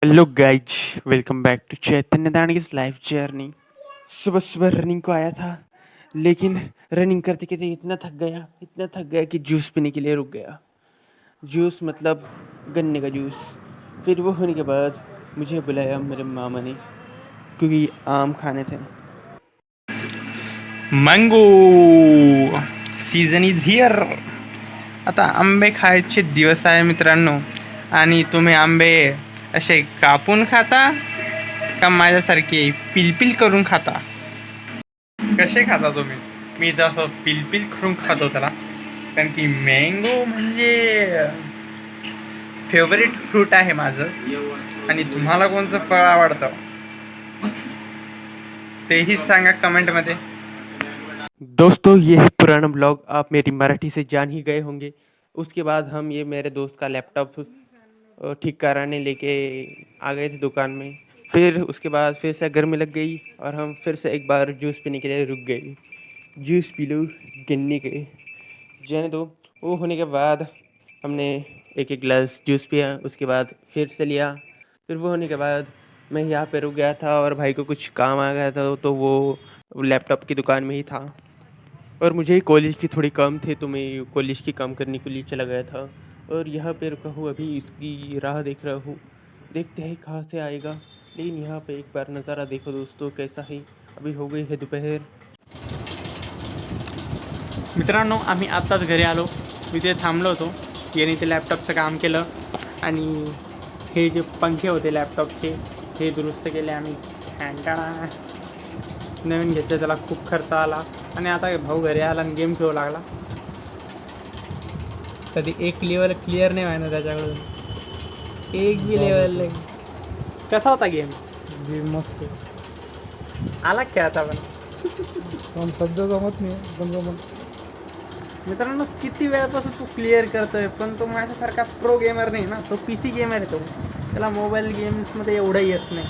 Hello guys, welcome back to Chaitanya Danis life journey. सुबह सुबह running को आया था, लेकिन रनिंग करते करते इतना थक गया कि जूस पीने के लिए रुक गया। जूस मतलब गन्ने का जूस। फिर वो होने के बाद मुझे बुलाया मेरे मामा ने, क्योंकि आम खाने थे। Mango season is here. आता आंबे खायचे दिवस आहे मित्रांनो. आणि तुम्ही आंबे असे कापून खाता का माझ्यासारखे पिलपिल करून खाता? कसे खाता तुम्ही? मी तर असं पिलपिल करून खातो त्याला, कारण की मँगो म्हणजे फेवरेट फ्रूट आहे माझं. आणि तुम्हाला कोणचं फळ आवडतं तेही सांगा कमेंटमध्ये. दोस्तों, ये है पुराना ब्लॉग, आप मेरी मराठी से जान ही गए होंगे। उसके बाद हम ये मेरे दोस्त का लैपटॉप ठीक कराने लेके आ गए थे दुकान में। फिर उसके बाद फिर से गर्मी लग गई और हम फिर से एक बार जूस पीने के लिए रुक गए। जूस पी लो गन्ने के, जाने दो। वो होने के बाद हमने एक एक गिलास जूस पिया, उसके बाद फिर से लिया। फिर वो होने के बाद मैं यहाँ पे रुक गया था और भाई को कुछ काम आ गया था, तो वो लैपटॉप की दुकान में ही था। और मुझे कॉलेज की थोड़ी काम थे, तो मैं कॉलेज की काम करने के लिए चला गया था। और यहाँ पे रुका हूँ, अभी इसकी राह देख रहा हूँ, देखते हैं कहाँ से आएगा। लेकिन यहाँ पे एक बार नज़ारा देखो दोस्तों, कैसा है। अभी हो गई है दोपहर। मित्रांनो, आम्ही आत्ताच घरी आलो. मी ते थांबलो होतो. याने ते लॅपटॉपचं काम केलं आणि हे जे पंखे होते लॅपटॉपचे हे दुरुस्त केले आम्ही. हँटाळा नवीन घेतलं, त्याला खूप खर्च आला. आणि आता भाऊ घरी आला आणि गेम खेळू लागला. कधी एक लेवल क्लिअर नाही व्हायना त्याच्याकडून, एक बी लेवल नाही. कसा होता गेम? गेम मस्त. आला खेळता पण. सध्या जमत नाही पण जमत. मित्रांनो, किती वेळापासून तू क्लिअर करतोय, पण तो माझ्यासारखा प्रो गेमर नाही ना. तो पी सी गेमर आहे. तो त्याला मोबाईल गेम्समध्ये एवढं येत नाही.